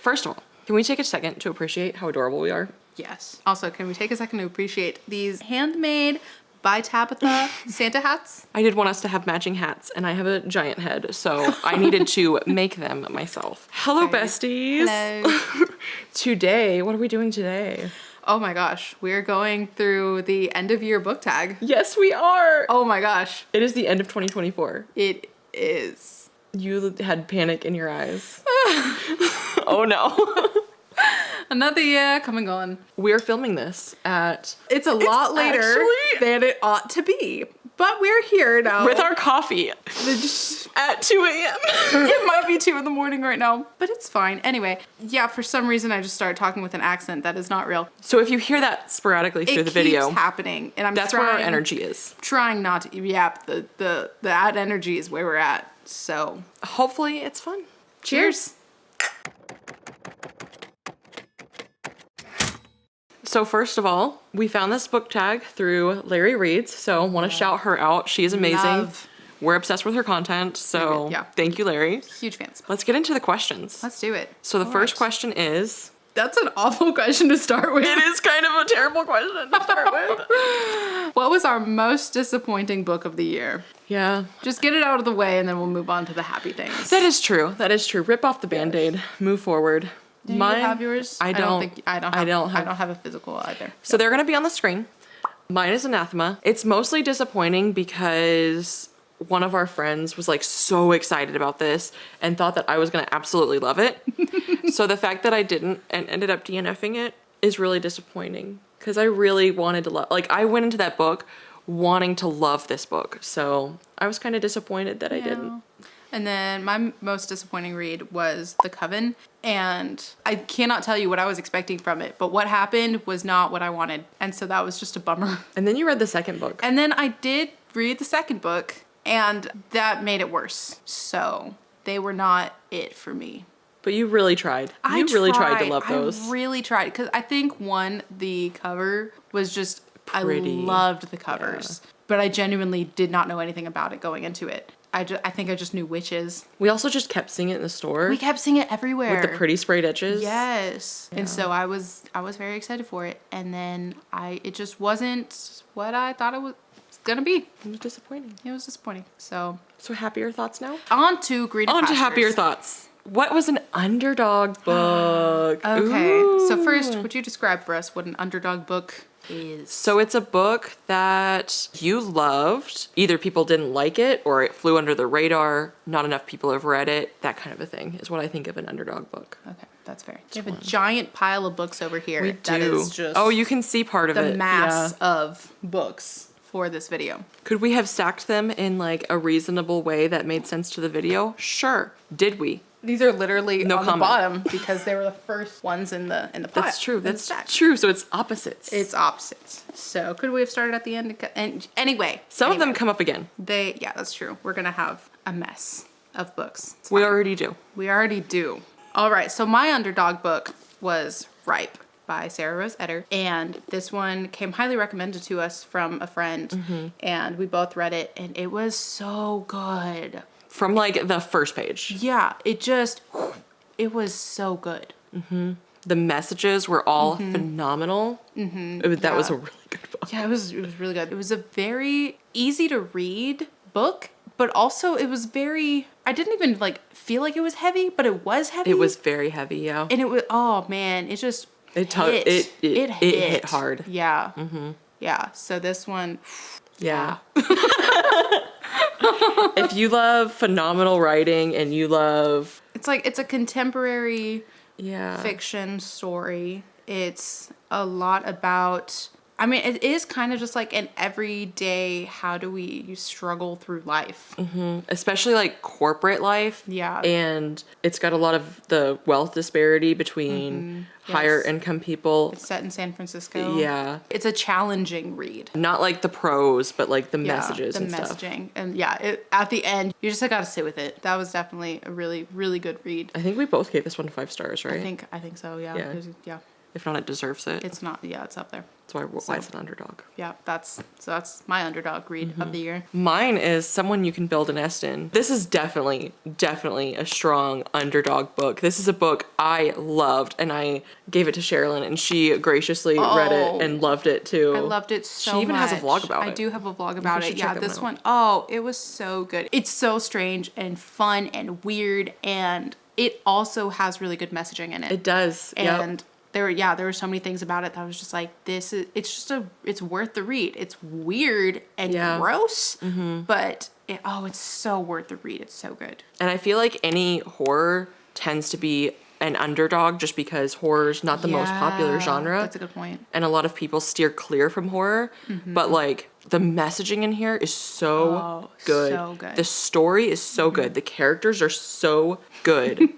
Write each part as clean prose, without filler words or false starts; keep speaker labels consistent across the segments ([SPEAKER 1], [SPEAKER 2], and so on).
[SPEAKER 1] First of all, can we take a second to appreciate how adorable we are?
[SPEAKER 2] Yes. Also, can we take a second to appreciate these handmade by Tabitha Santa hats?
[SPEAKER 1] I did want us to have matching hats, and I have a giant head, so I needed to make them myself. Hello, besties.
[SPEAKER 2] Hello.
[SPEAKER 1] Today, what are we doing today?
[SPEAKER 2] Oh my gosh, we're going through the end of year book tag.
[SPEAKER 1] Yes, we are.
[SPEAKER 2] Oh my gosh.
[SPEAKER 1] It is the end of 2024.
[SPEAKER 2] It is.
[SPEAKER 1] You had panic in your eyes. Oh no.
[SPEAKER 2] Another year come and gone.
[SPEAKER 1] We're filming this at...
[SPEAKER 2] It's a lot later than it ought to be. But we're here now.
[SPEAKER 1] With our coffee at 2 a.m.
[SPEAKER 2] It might be 2 in the morning right now, but it's fine. Anyway, yeah, for some reason I just started talking with an accent that is not real.
[SPEAKER 1] So if you hear that sporadically through the video...
[SPEAKER 2] It keeps happening. And
[SPEAKER 1] that's where our energy is.
[SPEAKER 2] Trying not to... Yep, the that energy is where we're at. So...
[SPEAKER 1] Hopefully it's fun.
[SPEAKER 2] Cheers.
[SPEAKER 1] So first of all, we found this book tag through Larry Reads, so want to shout her out. She is amazing.
[SPEAKER 2] Love.
[SPEAKER 1] We're obsessed with her content, so thank you, Larry.
[SPEAKER 2] Huge fans.
[SPEAKER 1] Let's get into the questions.
[SPEAKER 2] Let's do it.
[SPEAKER 1] So the first question is...
[SPEAKER 2] That's an awful question to start with.
[SPEAKER 1] It is kind of a terrible question to start with.
[SPEAKER 2] What was our most disappointing book of the year?
[SPEAKER 1] Yeah.
[SPEAKER 2] Just get it out of the way and then we'll move on to the happy things.
[SPEAKER 1] That is true. That is true. Rip off the Band-Aid. Move forward.
[SPEAKER 2] Do you have yours?
[SPEAKER 1] I don't
[SPEAKER 2] have a physical either.
[SPEAKER 1] So they're going to be on the screen. Mine is Anathema. It's mostly disappointing because one of our friends was like so excited about this and thought that I was going to absolutely love it. So the fact that I didn't and ended up DNFing it is really disappointing because I really wanted to love, like I went into that book wanting to love this book. So I was kind of disappointed that I didn't.
[SPEAKER 2] And then my most disappointing read was The Coven. And I cannot tell you what I was expecting from it, but what happened was not what I wanted. And so that was just a bummer.
[SPEAKER 1] And then you read the second book.
[SPEAKER 2] And then I did read the second book and that made it worse. So they were not it for me.
[SPEAKER 1] But you really tried. You really tried to love those.
[SPEAKER 2] I really tried. Because I think the cover was just, pretty. I loved the covers. Yeah. But I genuinely did not know anything about it going into it. I think I just knew witches.
[SPEAKER 1] We also just kept seeing it in the store.
[SPEAKER 2] We kept seeing it everywhere.
[SPEAKER 1] With the pretty sprayed edges.
[SPEAKER 2] Yes. Yeah. And so I was very excited for it. And then it just wasn't what I thought it was gonna be.
[SPEAKER 1] It was disappointing.
[SPEAKER 2] It was disappointing. So
[SPEAKER 1] happier thoughts now?
[SPEAKER 2] On to Greener Pastures.
[SPEAKER 1] On to happier thoughts. What was an underdog book?
[SPEAKER 2] Okay.
[SPEAKER 1] Ooh.
[SPEAKER 2] So first, would you describe for us what an underdog book is?
[SPEAKER 1] So it's a book that you loved. Either people didn't like it or it flew under the radar. Not enough people have read it. That kind of a thing is what I think of an underdog book.
[SPEAKER 2] Okay, that's fair. We have a giant pile of books over here.
[SPEAKER 1] We do.
[SPEAKER 2] That is just
[SPEAKER 1] you can see part of it.
[SPEAKER 2] The mass of books for this video.
[SPEAKER 1] Could we have stacked them in like a reasonable way that made sense to the video? Sure. Did we?
[SPEAKER 2] These are literally on the bottom because they were the first ones in the pile.
[SPEAKER 1] That's true. That's true. So it's opposites.
[SPEAKER 2] It's opposites. So could we have started at the end? And anyway,
[SPEAKER 1] some of them come up again.
[SPEAKER 2] Yeah, that's true. We're gonna have a mess of books.
[SPEAKER 1] We already do.
[SPEAKER 2] We already do. All right. So my underdog book was Ripe by Sarah Rose Etter, and this one came highly recommended to us from a friend, and we both read it, and it was so good.
[SPEAKER 1] From like the first page.
[SPEAKER 2] Yeah, it was so good.
[SPEAKER 1] The messages were all phenomenal. That was a really good book.
[SPEAKER 2] Yeah, it was really good. It was a very easy to read book, but also it was I didn't even like feel like it was heavy, but it was heavy.
[SPEAKER 1] It was very heavy, yeah.
[SPEAKER 2] And it was, oh man, it just
[SPEAKER 1] it hit hard.
[SPEAKER 2] Yeah. Yeah, so this one,
[SPEAKER 1] yeah. If you love phenomenal writing and you love...
[SPEAKER 2] It's a contemporary fiction story. It's a lot about... I mean, it is kind of just like an everyday, how do you struggle through life?
[SPEAKER 1] Especially like corporate life.
[SPEAKER 2] Yeah.
[SPEAKER 1] And it's got a lot of the wealth disparity between higher income people.
[SPEAKER 2] It's set in San Francisco.
[SPEAKER 1] Yeah.
[SPEAKER 2] It's a challenging read.
[SPEAKER 1] Not like the prose, but like the messages and stuff.
[SPEAKER 2] The messaging. And yeah, at the end, you just got to sit with it. That was definitely a really, really good read.
[SPEAKER 1] I think we both gave this one 5 stars, right?
[SPEAKER 2] I think so, yeah.
[SPEAKER 1] Yeah. If not, it deserves it.
[SPEAKER 2] It's not, yeah, it's up there.
[SPEAKER 1] That's why it's an underdog.
[SPEAKER 2] Yeah, that's my underdog read of the year.
[SPEAKER 1] Mine is Someone You Can Build a Nest In. This is definitely a strong underdog book. This is a book I loved, and I gave it to Sherilyn, and she graciously read it and loved it too.
[SPEAKER 2] I loved it so much.
[SPEAKER 1] She even has a vlog about it.
[SPEAKER 2] I do have a vlog about it. Yeah, this one, it was so good. It's so strange and fun and weird, and it also has really good messaging in it.
[SPEAKER 1] It does.
[SPEAKER 2] And there were so many things about it that I was just like, it's worth the read. It's weird and gross, but it's so worth the read. It's so good.
[SPEAKER 1] And I feel like any horror tends to be an underdog just because horror's not the most popular genre.
[SPEAKER 2] That's a good point.
[SPEAKER 1] And a lot of people steer clear from horror, but like the messaging in here is so good.
[SPEAKER 2] So good.
[SPEAKER 1] The story is so good. The characters are so good.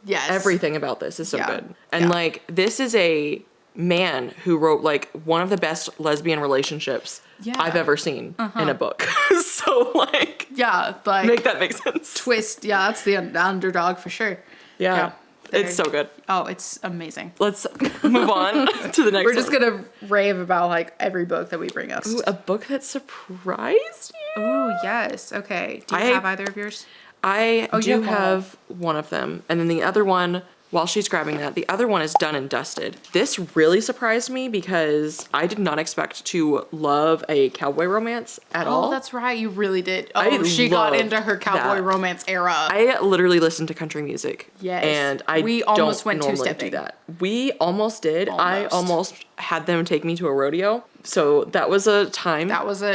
[SPEAKER 2] Yes.
[SPEAKER 1] Everything about this is so good. And like, this is a man who wrote like one of the best lesbian relationships I've ever seen in a book. So like, make that make sense.
[SPEAKER 2] Twist. Yeah, that's the underdog for sure.
[SPEAKER 1] Yeah. It's so good.
[SPEAKER 2] Oh, it's amazing.
[SPEAKER 1] Let's move on to the next one.
[SPEAKER 2] We're just going to rave about like every book that we bring us.
[SPEAKER 1] Ooh, a book that surprised you?
[SPEAKER 2] Oh, yes. Okay. Do you have either of yours?
[SPEAKER 1] I do have one of them. And then the other one, while she's grabbing that, the other one is Done and Dusted. This really surprised me because I did not expect to love a cowboy romance at all.
[SPEAKER 2] Oh, that's right. You really did. Oh, she got into her cowboy romance era.
[SPEAKER 1] I literally listened to country music.
[SPEAKER 2] Yes.
[SPEAKER 1] And
[SPEAKER 2] we almost went
[SPEAKER 1] normally
[SPEAKER 2] two-stepping.
[SPEAKER 1] do that. We almost did. I almost had them take me to a rodeo. So that was a time.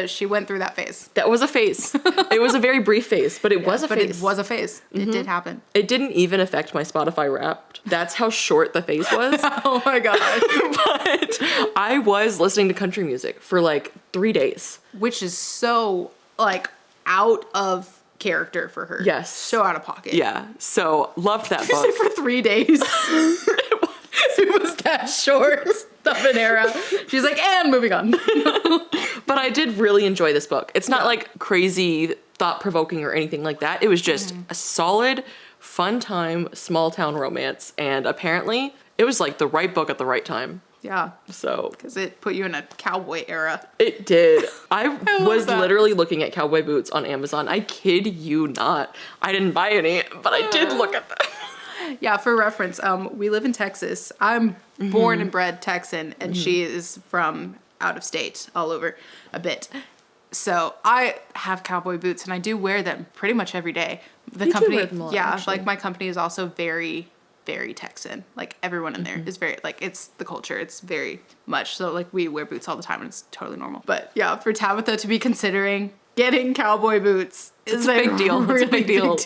[SPEAKER 2] She went through that phase.
[SPEAKER 1] That was a phase. It was a very brief phase, but it was a phase.
[SPEAKER 2] It was a phase. It did happen.
[SPEAKER 1] It didn't even affect my Spotify Wrapped. That's how short the phase was.
[SPEAKER 2] Oh my God.
[SPEAKER 1] But I was listening to country music for like 3 days.
[SPEAKER 2] Which is so like out of character for her.
[SPEAKER 1] Yes.
[SPEAKER 2] So out of pocket.
[SPEAKER 1] Yeah. So loved that book.
[SPEAKER 2] For 3 days. It was that short of an era. She's like, and moving on.
[SPEAKER 1] But I did really enjoy this book. It's not like crazy, thought-provoking or anything like that. It was just a solid, fun time, small town romance. And apparently it was like the right book at the right time.
[SPEAKER 2] Yeah.
[SPEAKER 1] So.
[SPEAKER 2] Because it put you in a cowboy era.
[SPEAKER 1] It did. I was literally looking at cowboy boots on Amazon. I kid you not. I didn't buy any, but I did look at them.
[SPEAKER 2] Yeah, for reference, we live in Texas. I'm born and bred Texan, and she is from out of state, all over a bit. So I have cowboy boots, and I do wear them pretty much every day. The company,
[SPEAKER 1] wear them a lot, actually.
[SPEAKER 2] like my company is also very, very Texan. Like everyone in there is very, like it's the culture. It's very much so. Like we wear boots all the time, and it's totally normal. But yeah, for Tabitha to be considering getting cowboy boots is
[SPEAKER 1] a big deal.
[SPEAKER 2] Really
[SPEAKER 1] it's a big deal.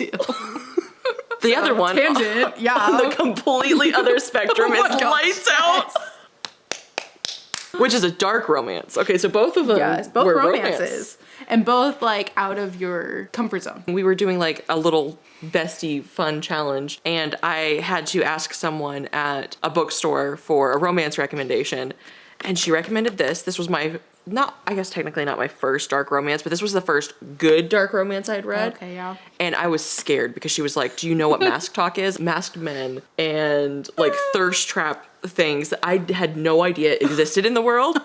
[SPEAKER 1] The other one,
[SPEAKER 2] tangent,
[SPEAKER 1] on the completely other spectrum, is Lights Out, which is a dark romance. Okay, so both of them
[SPEAKER 2] both
[SPEAKER 1] were
[SPEAKER 2] romances, and both like out of your comfort zone.
[SPEAKER 1] We were doing like a little bestie fun challenge, and I had to ask someone at a bookstore for a romance recommendation, and she recommended this. This was I guess technically not my first dark romance, but this was the first good dark romance I had read.
[SPEAKER 2] Okay, yeah.
[SPEAKER 1] And I was scared because she was like, do you know what mask talk is? Masked men and like thirst trap things that I had no idea existed in the world.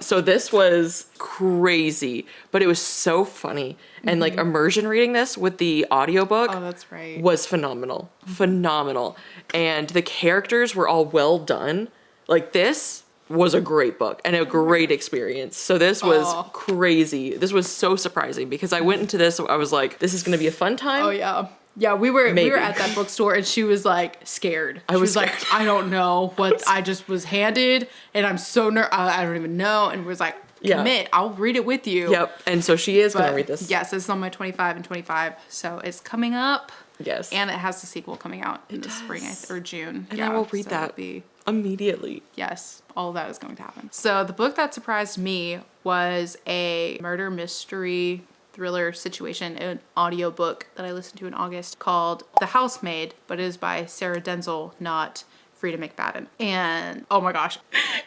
[SPEAKER 1] So this was crazy, but it was so funny. And like immersion reading this with the audiobook
[SPEAKER 2] that's right.
[SPEAKER 1] was phenomenal. Phenomenal. And the characters were all well done. Like this was a great book and a great experience. So this was crazy. This was so surprising because I went into this, I was like, this is going to be a fun time.
[SPEAKER 2] Oh yeah. Yeah, we were at that bookstore and she was like scared. She was like, I don't know what I just was handed and I'm so I don't even know, and was like, commit, I'll read it with you.
[SPEAKER 1] Yep. And so she is going to read this.
[SPEAKER 2] Yes, it's on my 25 and 25. So it's coming up.
[SPEAKER 1] Yes.
[SPEAKER 2] And it has the sequel coming out in the spring or June.
[SPEAKER 1] And I will read that immediately.
[SPEAKER 2] Yes, all of that is going to happen. So the book that surprised me was a murder mystery thriller situation, an audiobook that I listened to in August called The Housemaid, but it is by Sarah Denzel, not Frida McFadden. And oh my gosh,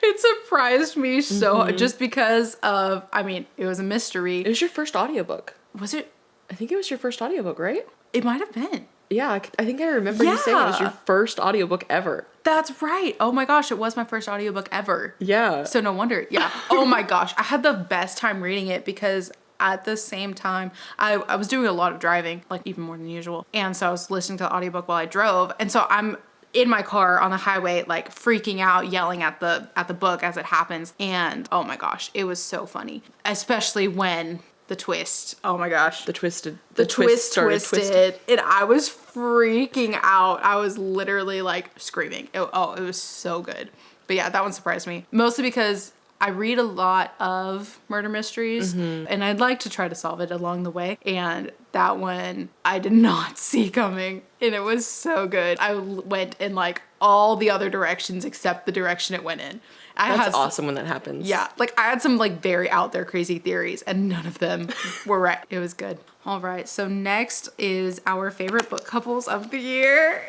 [SPEAKER 2] it surprised me so just because of, it was a mystery.
[SPEAKER 1] It was your first audiobook.
[SPEAKER 2] Was it?
[SPEAKER 1] I think it was your first audiobook, right?
[SPEAKER 2] It might have been.
[SPEAKER 1] Yeah, I think I remember you saying it was your
[SPEAKER 2] Yeah.
[SPEAKER 1] first audiobook ever.
[SPEAKER 2] That's right. Oh my gosh, it was my first audiobook ever.
[SPEAKER 1] Yeah.
[SPEAKER 2] So no wonder. Yeah. Oh my gosh, I had the best time reading it because at the same time, I was doing a lot of driving, like even more than usual. And so I was listening to the audiobook while I drove. And so I'm in my car on the highway, like freaking out, yelling at the book as it happens. And oh my gosh, it was so funny. Especially when the twist. Oh my gosh.
[SPEAKER 1] The twist
[SPEAKER 2] Twisted.
[SPEAKER 1] twisting.
[SPEAKER 2] And I was freaking out. I was literally like screaming. It was so good. But yeah, that one surprised me. Mostly because I read a lot of murder mysteries and I'd like to try to solve it along the way. And that one I did not see coming. And it was so good. I went in like all the other directions except the direction it went in.
[SPEAKER 1] That's awesome when that happens.
[SPEAKER 2] Yeah, like I had some like very out there crazy theories and none of them were right. It was good. All right, so next is our favorite book couples of the year.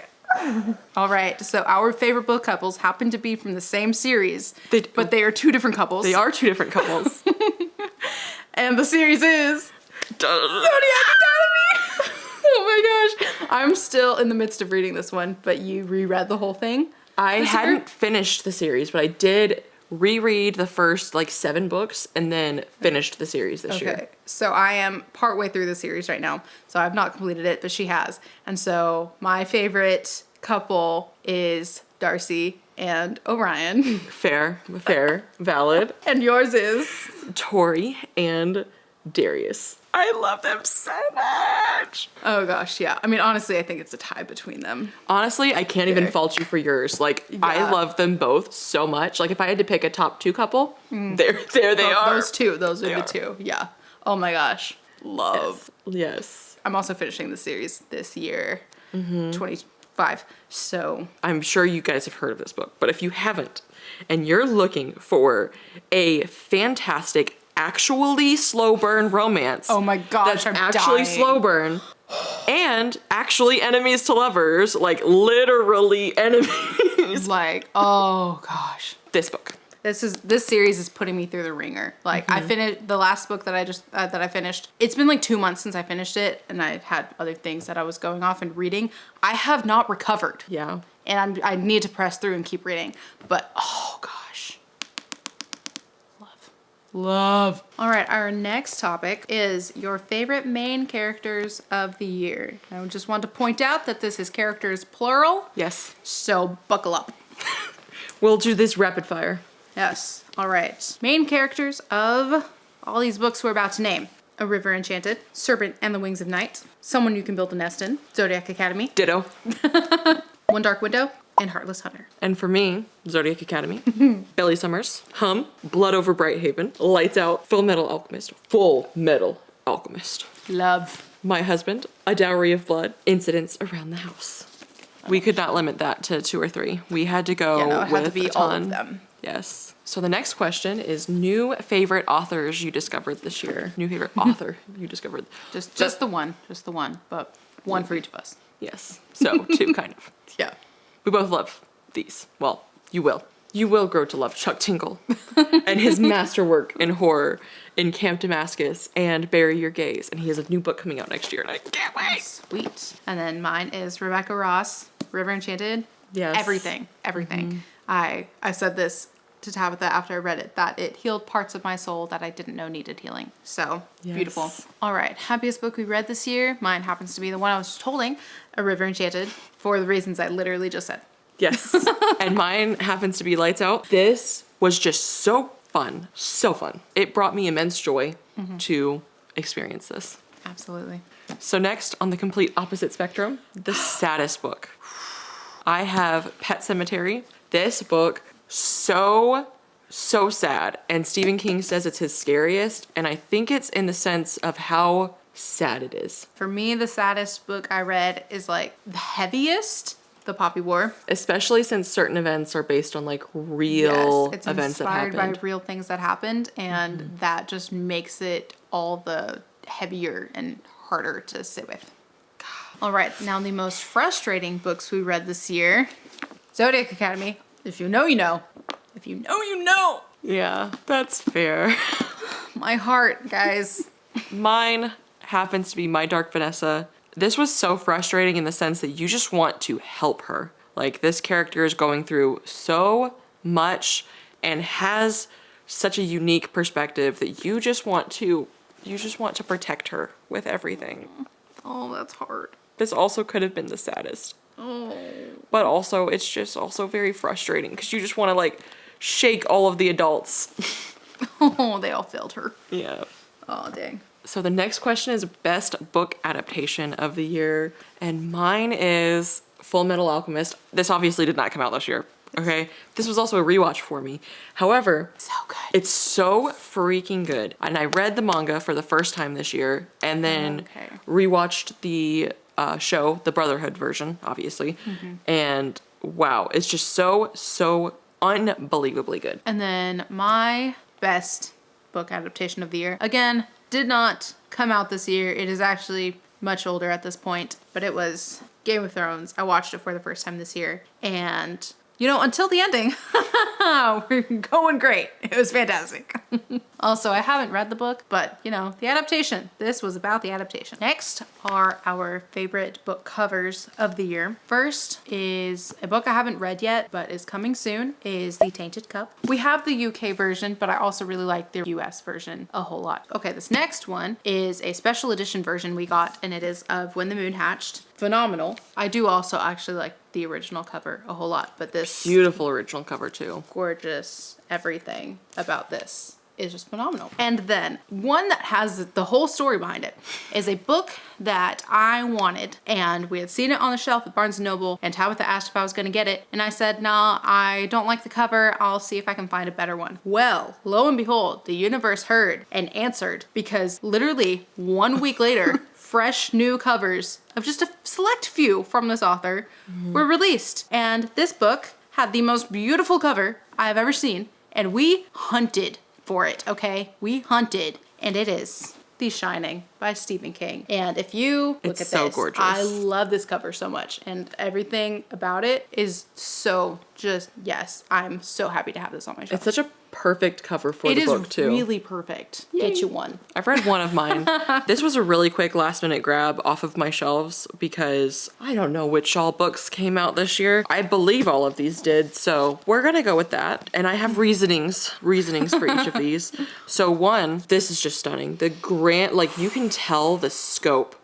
[SPEAKER 2] All right, so our favorite book couples happen to be from the same series, but they are two different couples.
[SPEAKER 1] They are two different couples.
[SPEAKER 2] And the series is Zodiac Academy. Oh my gosh. I'm still in the midst of reading this one, but you reread the whole thing?
[SPEAKER 1] I hadn't finished the series, but I did reread the first like 7 books and then finished the series this year.
[SPEAKER 2] Okay, so I am partway through the series right now. So I've not completed it, but she has. And so my favorite couple is Darcy and Orion.
[SPEAKER 1] Fair, valid.
[SPEAKER 2] And yours is?
[SPEAKER 1] Tori and Darius. I love them so much.
[SPEAKER 2] Oh gosh, yeah. I mean, honestly, I think it's a tie between them.
[SPEAKER 1] Honestly, I can't even fault you for yours. Like, I love them both so much. Like, if I had to pick a top 2 couple, there they are.
[SPEAKER 2] Those two, those are the two. Yeah. Oh my gosh. Love.
[SPEAKER 1] Yes.
[SPEAKER 2] I'm also finishing the series this year, 25. So
[SPEAKER 1] I'm sure you guys have heard of this book, but if you haven't, and you're looking for a fantastic, actually slow burn romance.
[SPEAKER 2] oh my gosh,
[SPEAKER 1] That's
[SPEAKER 2] I'm
[SPEAKER 1] actually
[SPEAKER 2] dying.
[SPEAKER 1] slow burn. And actually enemies to lovers, like literally enemies.
[SPEAKER 2] Like, oh gosh.
[SPEAKER 1] This book.
[SPEAKER 2] This series is putting me through the ringer. Like I finished the last book that I finished. It's been like 2 months since I finished it, and I've had other things that I was going off and reading. I have not recovered.
[SPEAKER 1] Yeah.
[SPEAKER 2] And I need to press through and keep reading. But oh gosh. Love. All right, our next topic is your favorite main characters of the year. I just want to point out that this is characters plural,
[SPEAKER 1] Yes.
[SPEAKER 2] so buckle up.
[SPEAKER 1] We'll do this rapid fire.
[SPEAKER 2] Yes. All right. Main characters of all these books we're about to name. A River Enchanted, Serpent and the Wings of Night, Someone You Can Build a Nest In, Zodiac Academy,
[SPEAKER 1] Ditto.
[SPEAKER 2] One Dark Window, and Heartless Hunter.
[SPEAKER 1] And for me, Zodiac Academy, Belly Summers, Hum, Blood Over Brighthaven, Lights Out, Full Metal Alchemist,
[SPEAKER 2] Love.
[SPEAKER 1] My Husband, A Dowry of Blood, Incidents Around the House. We could not limit that to 2 or 3. We had to go
[SPEAKER 2] Yeah, no, it
[SPEAKER 1] with
[SPEAKER 2] had to be
[SPEAKER 1] a ton.
[SPEAKER 2] all of them.
[SPEAKER 1] Yes. So the next question is new favorite authors you discovered this year. New favorite author you discovered.
[SPEAKER 2] Just the one, but one for each of us.
[SPEAKER 1] Yes. So 2 kind of.
[SPEAKER 2] Yeah.
[SPEAKER 1] We both love these. Well, you will. You will grow to love Chuck Tingle and his masterwork in horror in Camp Damascus and Bury Your Gaze. And he has a new book coming out next year and I can't wait.
[SPEAKER 2] Sweet. And then mine is Rebecca Ross, River Enchanted.
[SPEAKER 1] Yes.
[SPEAKER 2] Everything. I said this to Tabitha after I read it, that it healed parts of my soul that I didn't know needed healing. So,
[SPEAKER 1] Yes.
[SPEAKER 2] beautiful. All right, happiest book we read this year. Mine happens to be the one I was just holding, A River Enchanted, for the reasons I literally just said.
[SPEAKER 1] Yes. And mine happens to be Lights Out. This was just so fun. So fun. It brought me immense joy to experience this.
[SPEAKER 2] Absolutely.
[SPEAKER 1] So next, on the complete opposite spectrum, the saddest book. I have Pet Cemetery. This book, so sad. And Stephen King says it's his scariest. And I think it's in the sense of how sad it is.
[SPEAKER 2] For me, the saddest book I read is like the heaviest, The Poppy War.
[SPEAKER 1] Especially since certain events are based on like real
[SPEAKER 2] It's
[SPEAKER 1] events that
[SPEAKER 2] inspired
[SPEAKER 1] happened.
[SPEAKER 2] by real things that happened, and that just makes it all the heavier and harder to sit with. All right, now the most frustrating books we read this year. Zodiac Academy. If you know, you know. If you know, you know.
[SPEAKER 1] Yeah, that's fair.
[SPEAKER 2] My heart, guys.
[SPEAKER 1] Mine happens to be My Dark Vanessa, this was so frustrating in the sense that you just want to help her. Like, this character is going through so much and has such a unique perspective that you just want to protect her with everything.
[SPEAKER 2] Oh, that's hard.
[SPEAKER 1] This also could have been the saddest.
[SPEAKER 2] Oh.
[SPEAKER 1] But also, it's just also very frustrating because you just want to, like, shake all of the adults.
[SPEAKER 2] Oh, they all failed her.
[SPEAKER 1] Yeah.
[SPEAKER 2] Oh, dang.
[SPEAKER 1] So the next question is best book adaptation of the year. And mine is Full Metal Alchemist. This obviously did not come out this year. Okay. This was also a rewatch for me. However,
[SPEAKER 2] So good.
[SPEAKER 1] it's so freaking good. And I read the manga for the first time this year and then rewatched the show, the Brotherhood version, obviously. And wow, it's just so unbelievably good.
[SPEAKER 2] And then my best book adaptation of the year, again, did not come out this year. It is actually much older at this point, but it was Game of Thrones. I watched it for the first time this year, and you know, until the ending, we're going great. It was fantastic. Also, I haven't read the book, but you know, the adaptation. This was about the adaptation. Next are our favorite book covers of the year. First is a book I haven't read yet, but is coming soon, is The Tainted Cup. We have the UK version, but I also really like the US version a whole lot. Okay, this next one is a special edition version we got, and it is of When the Moon Hatched. Phenomenal. I do also actually like the original cover a whole lot, but this
[SPEAKER 1] Beautiful original cover too.
[SPEAKER 2] gorgeous everything about this is just phenomenal. And then one that has the whole story behind it is a book that I wanted, and we had seen it on the shelf at Barnes & Noble, and Tabitha asked if I was going to get it, and I said, nah, I don't like the cover. I'll see if I can find a better one. Well, lo and behold, the universe heard and answered, because literally 1 week later, fresh new covers of just a select few from this author were released. And this book had the most beautiful cover I have ever seen, and we hunted for it, okay? We hunted, and it is The Shining by Stephen King. And if you look
[SPEAKER 1] It's
[SPEAKER 2] at
[SPEAKER 1] so
[SPEAKER 2] this,
[SPEAKER 1] gorgeous.
[SPEAKER 2] I love this cover so much, and everything about it is so just, yes, I'm so happy to have this on my shelf.
[SPEAKER 1] It's such a perfect cover for the book too.
[SPEAKER 2] It is really perfect. Get you one.
[SPEAKER 1] I've read one of mine. This was a really quick last minute grab off of my shelves because I don't know which all books came out this year. I believe all of these did, so we're gonna go with that. And I have reasonings for each of these. So one, this is just stunning. The grand, like you can tell the scope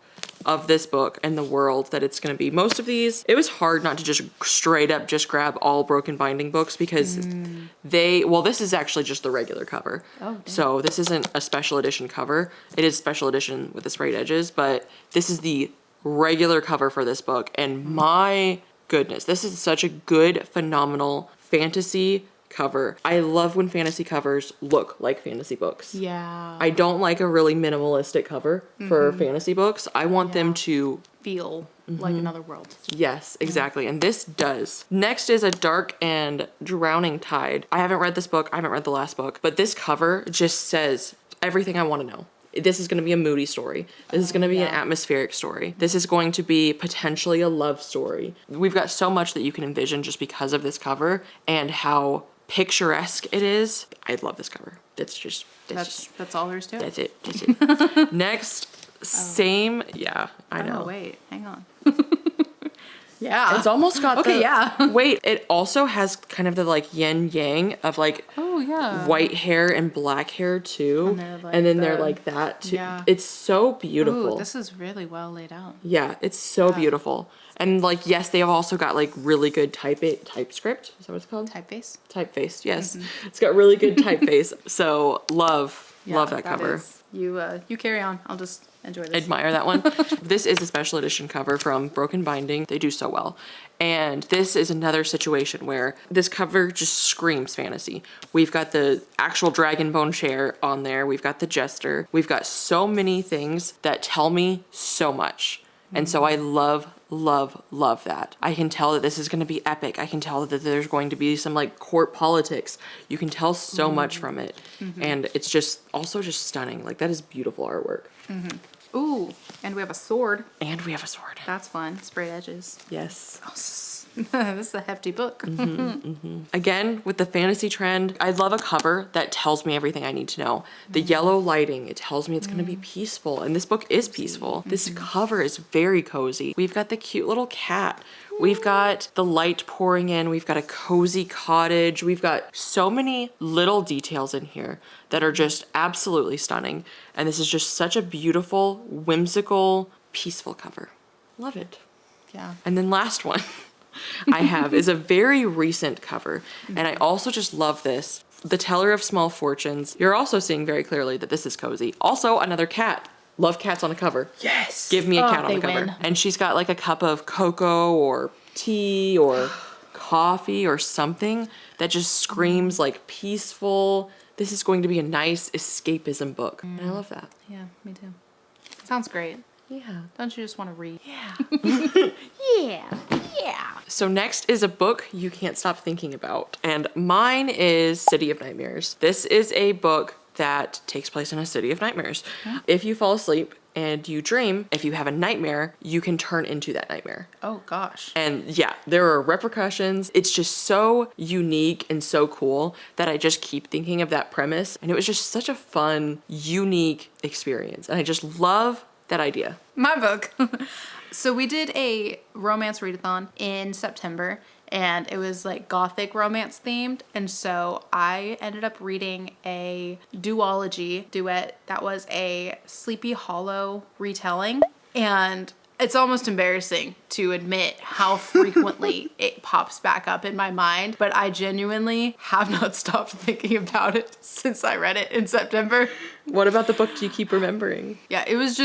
[SPEAKER 1] of this book and the world that it's going to be. Most of these, it was hard not to just straight up just grab all Broken Binding books because this is actually just the regular cover.
[SPEAKER 2] Oh, dang.
[SPEAKER 1] So this isn't a special edition cover. It is special edition with the sprayed edges, but this is the regular cover for this book. And my goodness, this is such a good, phenomenal fantasy cover. I love when fantasy covers look like fantasy books.
[SPEAKER 2] Yeah.
[SPEAKER 1] I don't like a really minimalistic cover for fantasy books. I want them to
[SPEAKER 2] feel like another world.
[SPEAKER 1] Yes, exactly. And this does. Next is A Dark and Drowning Tide. I haven't read this book. I haven't read the last book, but this cover just says everything I want to know. This is going to be a moody story. This is going to be an atmospheric story. This is going to be potentially a love story. We've got so much that you can envision just because of this cover and how picturesque it is. I love this cover. That's
[SPEAKER 2] all there is to it.
[SPEAKER 1] That's it. That's it. Next, same. Yeah, I know.
[SPEAKER 2] Oh, wait, hang on. Yeah.
[SPEAKER 1] It's almost got
[SPEAKER 2] Okay,
[SPEAKER 1] the,
[SPEAKER 2] yeah.
[SPEAKER 1] Wait, it also has kind of the like yin yang of like white hair and black hair too. And then they're like that too.
[SPEAKER 2] Yeah.
[SPEAKER 1] It's so beautiful.
[SPEAKER 2] Ooh, this is really well laid out.
[SPEAKER 1] Yeah, it's so beautiful. And like, yes, they have also got like really good typescript. Is that what it's called? Typeface, yes. It's got really good typeface. So love that cover.
[SPEAKER 2] You carry on. I'll just enjoy this.
[SPEAKER 1] Admire that one. This is a special edition cover from Broken Binding. They do so well. And this is another situation where this cover just screams fantasy. We've got the actual dragon bone chair on there. We've got the jester. We've got so many things that tell me so much. And so I love that. I can tell that this is going to be epic. I can tell that there's going to be some like court politics. You can tell so much from it. And it's just also just stunning. Like that is beautiful artwork.
[SPEAKER 2] Ooh, and we have a sword.
[SPEAKER 1] And we have a sword.
[SPEAKER 2] That's fun. Sprayed edges.
[SPEAKER 1] Yes.
[SPEAKER 2] This is a hefty book.
[SPEAKER 1] Again, with the fantasy trend, I love a cover that tells me everything I need to know. The yellow lighting, it tells me it's going to be peaceful, and this book is peaceful. This cover is very cozy. We've got the cute little cat. We've got the light pouring in. We've got a cozy cottage. We've got so many little details in here that are just absolutely stunning. And this is just such a beautiful, whimsical, peaceful cover. Love it.
[SPEAKER 2] Yeah.
[SPEAKER 1] And then last one I have is a very recent cover. And I also just love this. The Teller of Small Fortunes. You're also seeing very clearly that this is cozy. Also, another cat. Love cats on the cover.
[SPEAKER 2] Yes.
[SPEAKER 1] Give me a cat on the cover.
[SPEAKER 2] Win.
[SPEAKER 1] And she's got like a cup of cocoa or tea or coffee or something that just screams like peaceful. This is going to be a nice escapism book. And I love that.
[SPEAKER 2] Yeah, me too. Sounds great.
[SPEAKER 1] Yeah.
[SPEAKER 2] Don't you just want to read?
[SPEAKER 1] Yeah.
[SPEAKER 2] Yeah.
[SPEAKER 1] So next is a book you can't stop thinking about. And mine is City of Nightmares. This is a book that takes place in a city of nightmares. If you fall asleep and you dream, if you have a nightmare, you can turn into that nightmare.
[SPEAKER 2] Oh gosh.
[SPEAKER 1] And yeah, there are repercussions. It's just so unique and so cool that I just keep thinking of that premise. And it was just such a fun, unique experience. And I just love that idea.
[SPEAKER 2] My book. So we did a romance readathon in September, and it was like gothic romance themed. And so I ended up reading a duet that was a Sleepy Hollow retelling. And it's almost embarrassing to admit how frequently it pops back up in my mind, but I genuinely have not stopped thinking about it since I read it in September.
[SPEAKER 1] What about the book do you keep remembering?
[SPEAKER 2] Yeah, it was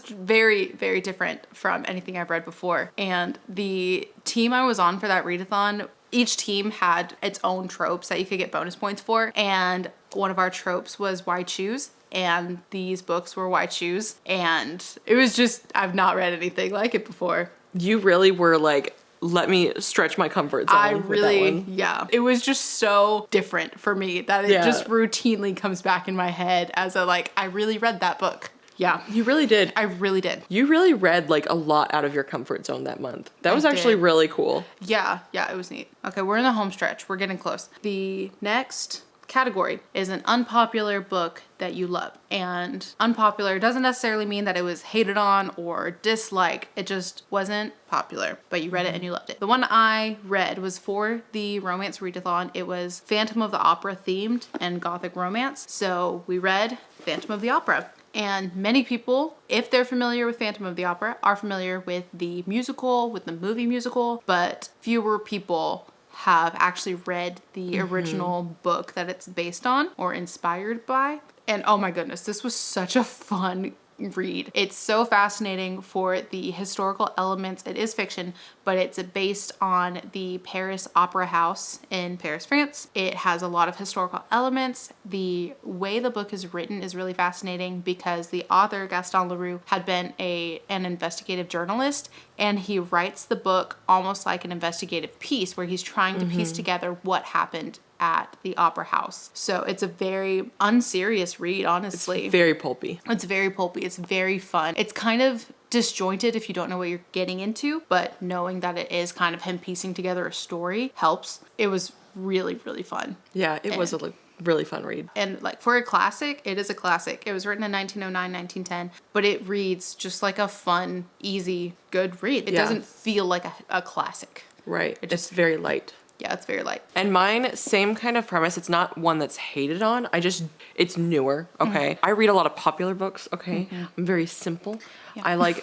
[SPEAKER 2] very, very different from anything I've read before. And the team I was on for that readathon, each team had its own tropes that you could get bonus points for. And one of our tropes was white shoes. And these books were white shoes. And it was just, I've not read anything like it before.
[SPEAKER 1] You really were like, let me stretch my comfort zone.
[SPEAKER 2] I
[SPEAKER 1] with
[SPEAKER 2] really,
[SPEAKER 1] that one.
[SPEAKER 2] yeah. It was just so different for me that it just routinely comes back in my head as a like, I really read that book. Yeah.
[SPEAKER 1] You really did.
[SPEAKER 2] I really did.
[SPEAKER 1] You really read like a lot out of your comfort zone that month. That was actually really cool.
[SPEAKER 2] Yeah, it was neat. Okay, we're in the home stretch. We're getting close. The next category is an unpopular book that you love. And unpopular doesn't necessarily mean that it was hated on or disliked. It just wasn't popular, but you read it and you loved it. The one I read was for the romance readathon. It was Phantom of the Opera themed and gothic romance. So we read Phantom of the Opera. And many people, if they're familiar with Phantom of the Opera, are familiar with the musical, with the movie musical, but fewer people have actually read the original book that it's based on or inspired by. And oh my goodness, this was such a fun read. It's so fascinating for the historical elements. It is fiction, but it's based on the Paris Opera House in Paris, France. It has a lot of historical elements. The way the book is written is really fascinating because the author, Gaston Leroux, had been an investigative journalist, and he writes the book almost like an investigative piece where he's trying to piece together what happened at the opera house. So it's a very unserious read, honestly.
[SPEAKER 1] It's very pulpy.
[SPEAKER 2] It's very pulpy. It's very fun. It's kind of disjointed if you don't know what you're getting into, but knowing that it is kind of him piecing together a story helps. It was really, really fun.
[SPEAKER 1] Yeah, it was a really fun read.
[SPEAKER 2] And like for a classic, it is a classic. It was written in 1909, 1910, but it reads just like a fun, easy, good read. It doesn't feel like a classic.
[SPEAKER 1] Right. It's very light.
[SPEAKER 2] Yeah, it's very light.
[SPEAKER 1] And mine, same kind of premise. It's not one that's hated on. It's newer, okay? I read a lot of popular books, okay? I'm very simple. Yeah. I like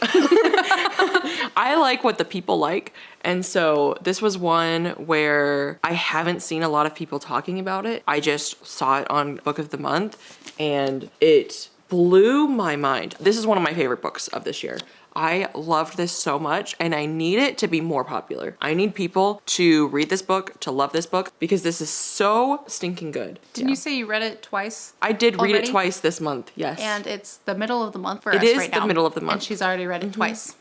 [SPEAKER 1] what the people like. And so this was one where I haven't seen a lot of people talking about it. I just saw it on Book of the Month and it blew my mind. This is one of my favorite books of this year. I loved this so much and I need it to be more popular. I need people to read this book, to love this book, because this is so stinking good.
[SPEAKER 2] Didn't you say you read it twice?
[SPEAKER 1] I did read
[SPEAKER 2] already?
[SPEAKER 1] it twice this month, yes.
[SPEAKER 2] And it's the middle of the month for us
[SPEAKER 1] It is
[SPEAKER 2] right now.
[SPEAKER 1] the middle of the month.
[SPEAKER 2] And she's already read it twice.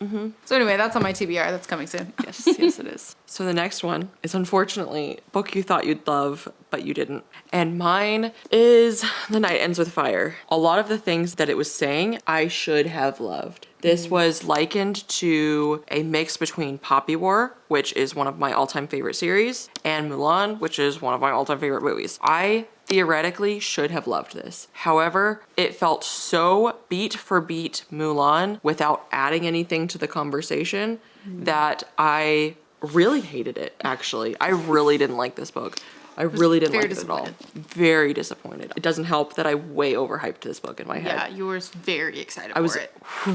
[SPEAKER 2] So anyway, that's on my TBR. That's coming soon.
[SPEAKER 1] Yes, yes it is. So the next one is unfortunately a book you thought you'd love, but you didn't. And mine is The Night Ends with Fire. A lot of the things that it was saying, I should have loved. This was likened to a mix between Poppy War, which is one of my all-time favorite series, and Mulan, which is one of my all-time favorite movies. I theoretically should have loved this. However, it felt so beat for beat Mulan without adding anything to the conversation that I really hated it, actually. I really didn't like this book. I really didn't like it at all. Very disappointed. It doesn't help that I way overhyped this book in my head.
[SPEAKER 2] Yeah, you were very excited
[SPEAKER 1] I was
[SPEAKER 2] for it.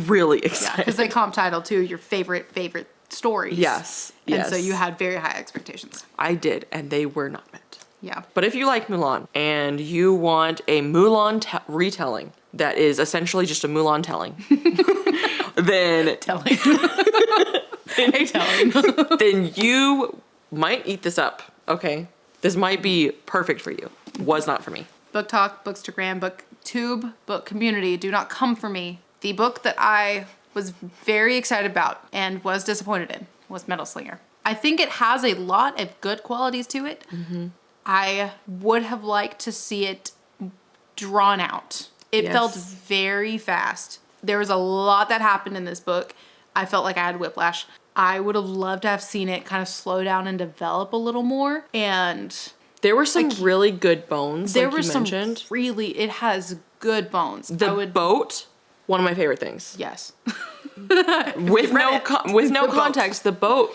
[SPEAKER 1] really excited.
[SPEAKER 2] Because they comp title too, your favorite stories.
[SPEAKER 1] Yes,
[SPEAKER 2] And
[SPEAKER 1] yes.
[SPEAKER 2] so you had very high expectations.
[SPEAKER 1] I did, and they were not met.
[SPEAKER 2] Yeah.
[SPEAKER 1] But if you like Mulan and you want a Mulan retelling that is essentially just a Mulan telling, then
[SPEAKER 2] Telling. Hey, telling.
[SPEAKER 1] then you might eat this up. Okay, this might be perfect for you. Was not for me.
[SPEAKER 2] Book Talk, Bookstagram, Booktube, book community, do not come for me. The book that I was very excited about and was disappointed in was Metal Slinger. I think it has a lot of good qualities to it. I would have liked to see it drawn out. It
[SPEAKER 1] Yes.
[SPEAKER 2] felt very fast. There was a lot that happened in this book. I felt like I had whiplash. I would have loved to have seen it kind of slow down and develop a little more. And
[SPEAKER 1] There were some really good bones,
[SPEAKER 2] there
[SPEAKER 1] like
[SPEAKER 2] were
[SPEAKER 1] you
[SPEAKER 2] some
[SPEAKER 1] mentioned.
[SPEAKER 2] really, it has good bones.
[SPEAKER 1] The boat, one of my favorite things.
[SPEAKER 2] Yes.
[SPEAKER 1] With no with no
[SPEAKER 2] The boat.
[SPEAKER 1] context, the boat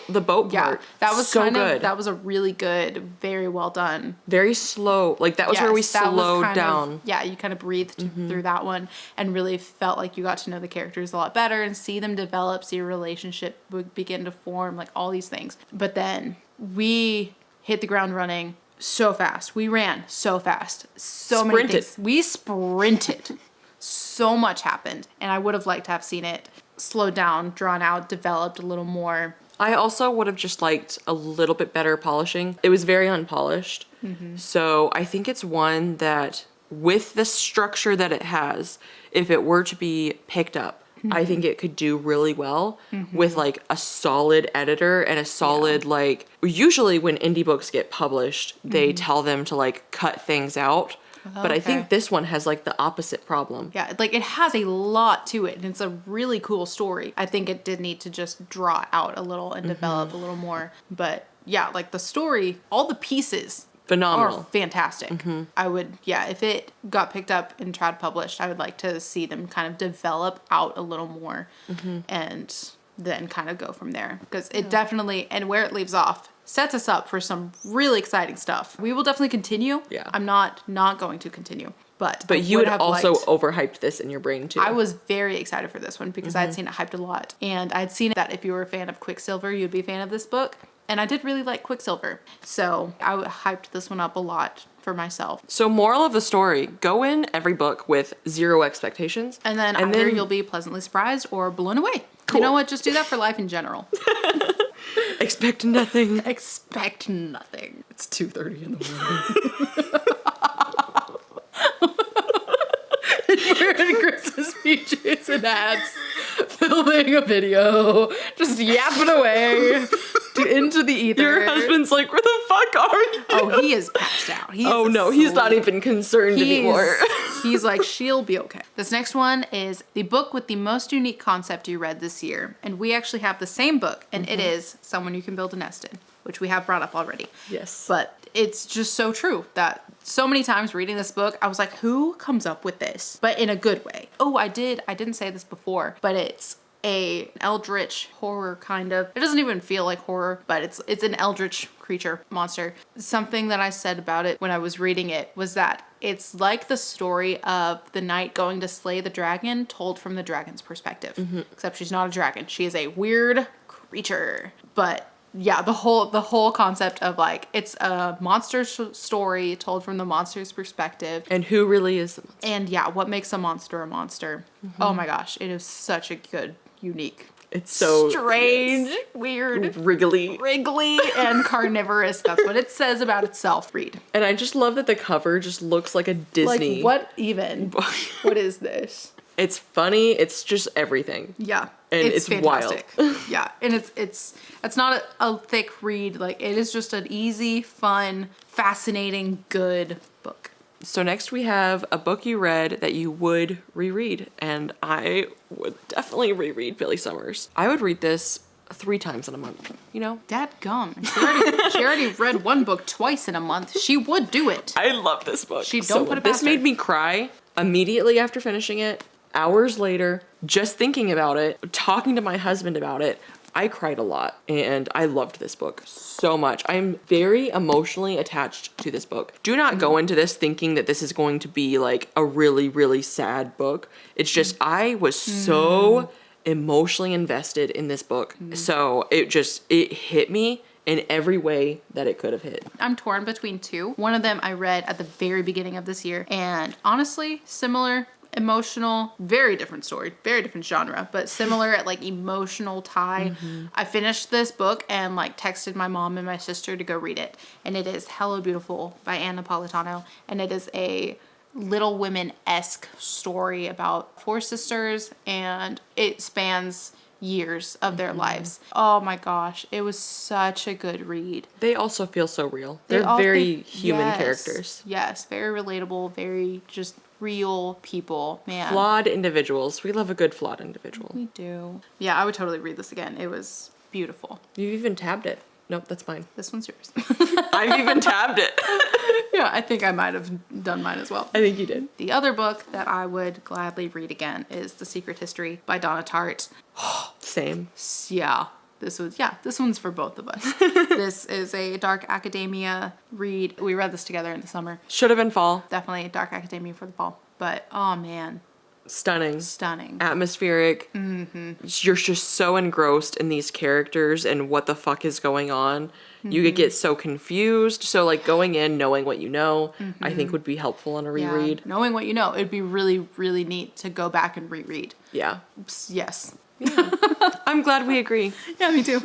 [SPEAKER 2] Yeah,
[SPEAKER 1] part.
[SPEAKER 2] that was
[SPEAKER 1] so
[SPEAKER 2] kind
[SPEAKER 1] good.
[SPEAKER 2] of, that was a really good, very well done.
[SPEAKER 1] Very slow. Like that was where we
[SPEAKER 2] Yes, that was
[SPEAKER 1] slowed
[SPEAKER 2] kind
[SPEAKER 1] down.
[SPEAKER 2] of, yeah, you kind of breathed through that one and really felt like you got to know the characters a lot better and see them develop, see a relationship begin to form, like all these things. But then we hit the ground running so fast. We ran so fast. So many
[SPEAKER 1] Sprinted.
[SPEAKER 2] things. We sprinted. So much happened. And I would have liked to have seen it slowed down, drawn out, developed a little more.
[SPEAKER 1] I also would have just liked a little bit better polishing. It was very unpolished. So I think it's one that, with the structure that it has, if it were to be picked up, I think it could do really well with like a solid editor and a solid like, usually when indie books get published, they tell them to like cut things out. But I think this one has like the opposite problem.
[SPEAKER 2] Yeah, like it has a lot to it and it's a really cool story. I think it did need to just draw out a little and develop a little more. But yeah, like the story, all the pieces
[SPEAKER 1] Phenomenal.
[SPEAKER 2] are fantastic. I would, yeah, if it got picked up and trad published, I would like to see them kind of develop out a little more and then kind of go from there. Because it definitely, and where it leaves off, sets us up for some really exciting stuff. We will definitely continue.
[SPEAKER 1] Yeah.
[SPEAKER 2] I'm not going to continue. But
[SPEAKER 1] you
[SPEAKER 2] would
[SPEAKER 1] had
[SPEAKER 2] have
[SPEAKER 1] also
[SPEAKER 2] liked-
[SPEAKER 1] overhyped this in your brain too.
[SPEAKER 2] I was very excited for this one because I'd seen it hyped a lot. And I'd seen that if you were a fan of Quicksilver, you'd be a fan of this book. And I did really like Quicksilver. So I hyped this one up a lot for myself.
[SPEAKER 1] So moral of the story, go in every book with zero expectations.
[SPEAKER 2] And then either you'll be pleasantly surprised or blown away.
[SPEAKER 1] Cool.
[SPEAKER 2] You know what? Just do that for life in general.
[SPEAKER 1] Expect nothing.
[SPEAKER 2] Expect nothing.
[SPEAKER 1] It's 2:30 in the morning.
[SPEAKER 2] We're in Chris's PJs and ads, filming a video, just yapping away into the ether.
[SPEAKER 1] Your husband's like, where the fuck are you?
[SPEAKER 2] Oh, he is passed out. He is
[SPEAKER 1] Oh no, he's not
[SPEAKER 2] asleep.
[SPEAKER 1] even concerned anymore.
[SPEAKER 2] He's like, she'll be okay. This next one is the book with the most unique concept you read this year. And we actually have the same book, and it is Someone You Can Build a Nest In, which we have brought up already.
[SPEAKER 1] Yes.
[SPEAKER 2] But it's just so true that so many times reading this book, I was like, who comes up with this? But in a good way. Oh, I didn't say this before, but it's a eldritch horror kind of. It doesn't even feel like horror, but it's an eldritch creature, monster. Something that I said about it when I was reading it was that it's like the story of the knight going to slay the dragon told from the dragon's perspective. Except she's not a dragon. She is a weird creature. But yeah, the whole concept of like, it's a monster story told from the monster's perspective.
[SPEAKER 1] And who really is the monster?
[SPEAKER 2] And yeah, what makes a monster a monster? Oh my gosh, it is such a good, unique
[SPEAKER 1] It's so
[SPEAKER 2] strange, weird,
[SPEAKER 1] wriggly.
[SPEAKER 2] and carnivorous. That's what it says about itself. Read.
[SPEAKER 1] And I just love that the cover just looks like a Disney.
[SPEAKER 2] Like, what even? What is this?
[SPEAKER 1] It's funny. It's just everything.
[SPEAKER 2] Yeah.
[SPEAKER 1] And it's
[SPEAKER 2] fantastic.
[SPEAKER 1] wild.
[SPEAKER 2] Yeah. And it's not a thick read. Like, it is just an easy, fun, fascinating, good book.
[SPEAKER 1] So next we have a book you read that you would reread. And I would definitely reread Billy Summers. I would read this 3 times in a month, you know?
[SPEAKER 2] Dadgum. She already read one book twice in a month. She would do it.
[SPEAKER 1] I love this book.
[SPEAKER 2] She don't put it past
[SPEAKER 1] This made
[SPEAKER 2] her.
[SPEAKER 1] me cry immediately after finishing it. Hours later, just thinking about it, talking to my husband about it, I cried a lot, and I loved this book so much. I'm very emotionally attached to this book. Do not go into this thinking that this is going to be like a really, really sad book. It's just, I was so emotionally invested in this book. So it hit me in every way that it could have hit.
[SPEAKER 2] I'm torn between 2. One of them I read at the very beginning of this year, and honestly, similar, emotional, very different story, very different genre, but similar at like emotional tie. I finished this book and like texted my mom and my sister to go read it. And it is Hello Beautiful by Ann Napolitano. And it is a Little Women-esque story about 4 sisters, and it spans years of their lives. Oh my gosh, it was such a good read.
[SPEAKER 1] They also feel so real. They're very human
[SPEAKER 2] yes,
[SPEAKER 1] characters.
[SPEAKER 2] Yes, very relatable, very just real people, man.
[SPEAKER 1] Flawed individuals. We love a good flawed individual.
[SPEAKER 2] We do. Yeah, I would totally read this again. It was beautiful.
[SPEAKER 1] You've even tabbed it. Nope, that's mine.
[SPEAKER 2] This one's yours.
[SPEAKER 1] I've even tabbed it.
[SPEAKER 2] Yeah, I think I might have done mine as well.
[SPEAKER 1] I think you did.
[SPEAKER 2] The other book that I would gladly read again is The Secret History by Donna Tartt.
[SPEAKER 1] Same.
[SPEAKER 2] Yeah, this one's for both of us. This is a dark academia read. We read this together in the summer.
[SPEAKER 1] Should have been fall.
[SPEAKER 2] Definitely dark academia for the fall. But, oh man.
[SPEAKER 1] Stunning.
[SPEAKER 2] Stunning.
[SPEAKER 1] Atmospheric. You're just so engrossed in these characters and what the fuck is going on. You could get so confused. So like going in, knowing what you know, I think would be helpful in a reread.
[SPEAKER 2] Yeah. Knowing what you know, it'd be really, really neat to go back and reread.
[SPEAKER 1] Yeah.
[SPEAKER 2] Yes.
[SPEAKER 1] I'm glad we agree.
[SPEAKER 2] Yeah, me too.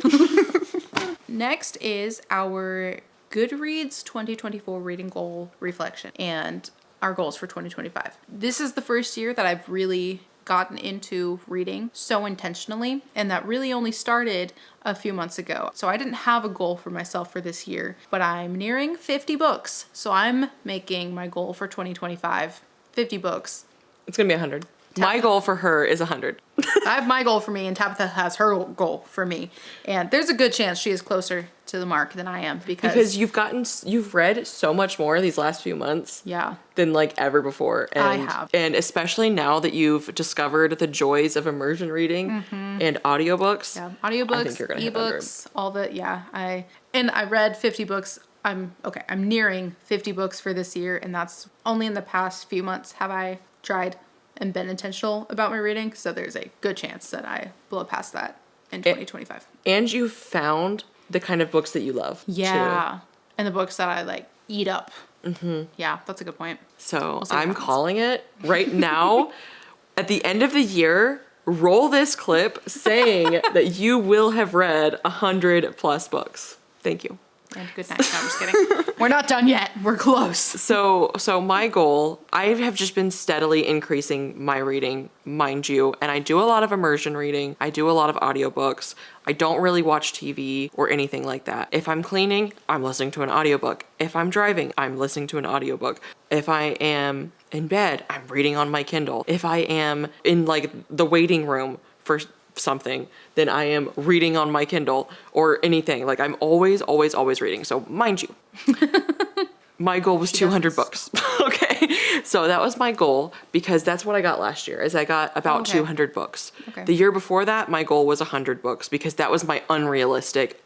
[SPEAKER 2] Next is our Goodreads 2024 reading goal reflection and our goals for 2025. This is the first year that I've really gotten into reading so intentionally, and that really only started a few months ago. So I didn't have a goal for myself for this year, but I'm nearing 50 books. So I'm making my goal for 2025 50 books.
[SPEAKER 1] It's gonna be 100. My goal for her is 100.
[SPEAKER 2] I have my goal for me, and Tabitha has her goal for me. And there's a good chance she is closer to the mark than I am because
[SPEAKER 1] you've read so much more these last few months.
[SPEAKER 2] Yeah.
[SPEAKER 1] Than like ever before. And,
[SPEAKER 2] I have.
[SPEAKER 1] And especially now that you've discovered the joys of immersion reading and audiobooks.
[SPEAKER 2] Yeah. Audiobooks,
[SPEAKER 1] I think you're gonna hit 100.
[SPEAKER 2] ebooks, all the, yeah. I read 50 books. I'm nearing 50 books for this year, and that's only in the past few months have I tried and been intentional about my reading, so there's a good chance that I blow past that in 2025.
[SPEAKER 1] And you found the kind of books that you love.
[SPEAKER 2] Yeah. Too. And the books that I like eat up. Yeah, that's a good point.
[SPEAKER 1] So I'm calling it right now. At the end of the year, roll this clip saying that you will have read 100+ books. Thank you.
[SPEAKER 2] And good night. No, I'm just kidding. We're not done yet. We're close.
[SPEAKER 1] So my goal, I have just been steadily increasing my reading, mind you, and I do a lot of immersion reading. I do a lot of audiobooks. I don't really watch TV or anything like that. If I'm cleaning, I'm listening to an audiobook. If I'm driving, I'm listening to an audiobook. If I am in bed, I'm reading on my Kindle. If I am in like the waiting room for something, then I am reading on my Kindle or anything. Like I'm always reading. So mind you, my goal was 200 books. Okay. So that was my goal because that's what I got last year is I got about 200 books.
[SPEAKER 2] Okay.
[SPEAKER 1] The year before that, my goal was 100 books because that was my unrealistic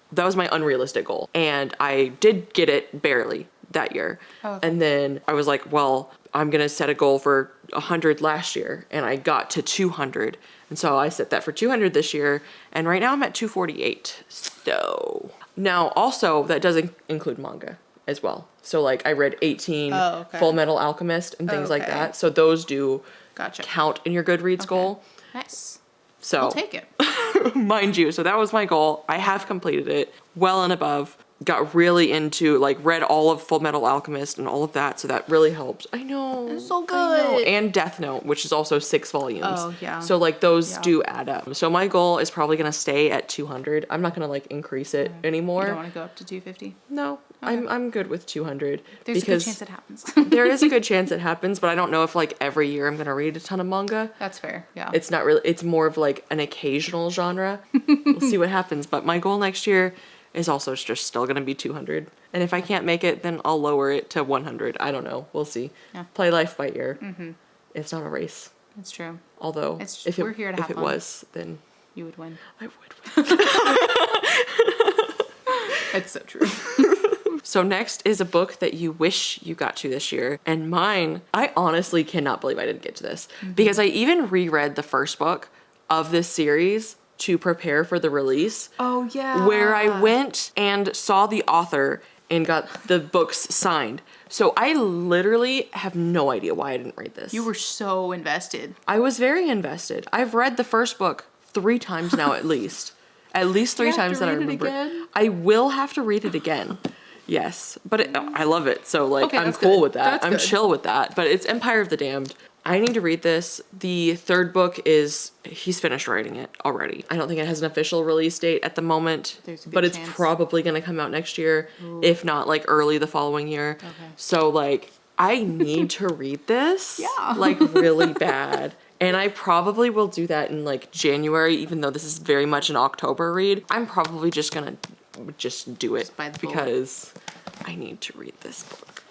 [SPEAKER 1] goal. And I did get it barely that year.
[SPEAKER 2] Oh, okay.
[SPEAKER 1] And then I was like, well, I'm going to set a goal for 100 last year. And I got to 200. And so I set that for 200 this year. And right now I'm at 248. So now also that does include manga as well. So like I read 18 Full Metal Alchemist and things like that. So those do count in your Goodreads goal.
[SPEAKER 2] Nice.
[SPEAKER 1] So
[SPEAKER 2] I'll take it.
[SPEAKER 1] mind you, so that was my goal. I have completed it well and above. Got really into, like, read all of Full Metal Alchemist and all of that, so that really helped. I know.
[SPEAKER 2] It's so
[SPEAKER 1] I know.
[SPEAKER 2] good.
[SPEAKER 1] And Death Note, which is also 6 volumes.
[SPEAKER 2] Oh, yeah.
[SPEAKER 1] So, like, those
[SPEAKER 2] Yeah.
[SPEAKER 1] do add up. So my goal is probably going to stay at 200. I'm not going to, like, increase it anymore.
[SPEAKER 2] You don't want to go up to 250?
[SPEAKER 1] No, I'm good with 200.
[SPEAKER 2] There's a good
[SPEAKER 1] because
[SPEAKER 2] chance it happens.
[SPEAKER 1] there is a good chance it happens, but I don't know if, like, every year I'm going to read a ton of manga.
[SPEAKER 2] That's fair, yeah.
[SPEAKER 1] It's not really, it's more of, like, an occasional genre. We'll see what happens. But my goal next year is also just still going to be 200. And if I can't make it, then I'll lower it to 100. I don't know. We'll see.
[SPEAKER 2] Yeah.
[SPEAKER 1] Play life by ear. It's not a race.
[SPEAKER 2] That's true.
[SPEAKER 1] Although,
[SPEAKER 2] We're here to have
[SPEAKER 1] if it
[SPEAKER 2] fun.
[SPEAKER 1] was, then
[SPEAKER 2] You would win.
[SPEAKER 1] I would win.
[SPEAKER 2] It's so true.
[SPEAKER 1] So next is a book that you wish you got to this year. And mine, I honestly cannot believe I didn't get to this. Because I even reread the first book of this series to prepare for the release.
[SPEAKER 2] Oh, yeah.
[SPEAKER 1] Where I went and saw the author and got the books signed. So I literally have no idea why I didn't read this.
[SPEAKER 2] You were so invested.
[SPEAKER 1] I was very invested. I've read the first book 3 times now at least. At least 3
[SPEAKER 2] You have
[SPEAKER 1] times
[SPEAKER 2] to
[SPEAKER 1] that I
[SPEAKER 2] read it
[SPEAKER 1] remember.
[SPEAKER 2] again?
[SPEAKER 1] I will have to read it again. Yes. But I love it. So, like,
[SPEAKER 2] Okay,
[SPEAKER 1] I'm
[SPEAKER 2] that's
[SPEAKER 1] cool
[SPEAKER 2] good.
[SPEAKER 1] with that.
[SPEAKER 2] That's
[SPEAKER 1] I'm
[SPEAKER 2] good.
[SPEAKER 1] chill with that. But it's Empire of the Damned. I need to read this. The third book he's finished writing it already. I don't think it has an official release date at the moment,
[SPEAKER 2] There's a good
[SPEAKER 1] but it's
[SPEAKER 2] chance.
[SPEAKER 1] probably going to come out next year, if not, like, early the following year.
[SPEAKER 2] Okay.
[SPEAKER 1] So, like, I need to read this,
[SPEAKER 2] Yeah.
[SPEAKER 1] like, really bad. And I probably will do that in, like, January, even though this is very much an October read. I'm probably just going to just do it
[SPEAKER 2] buy the book.
[SPEAKER 1] because I need to read this book.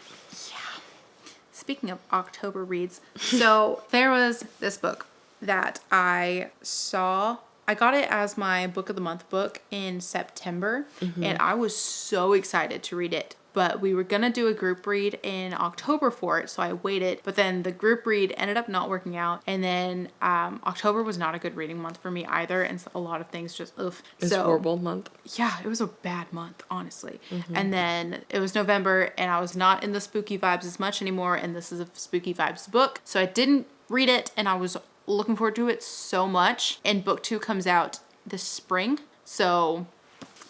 [SPEAKER 2] Speaking of October reads, so there was this book that I saw. I got it as my book of the month book in September, and I was so excited to read it. But we were gonna do a group read in October for it, so I waited. But then the group read ended up not working out, and then October was not a good reading month for me either, and so a lot of things just oof.
[SPEAKER 1] It's a horrible month.
[SPEAKER 2] Yeah, it was a bad month, honestly. And then it was November, and I was not in the spooky vibes as much anymore, and this is a spooky vibes book. So I didn't read it, and I was looking forward to it so much. And book 2 comes out this spring. So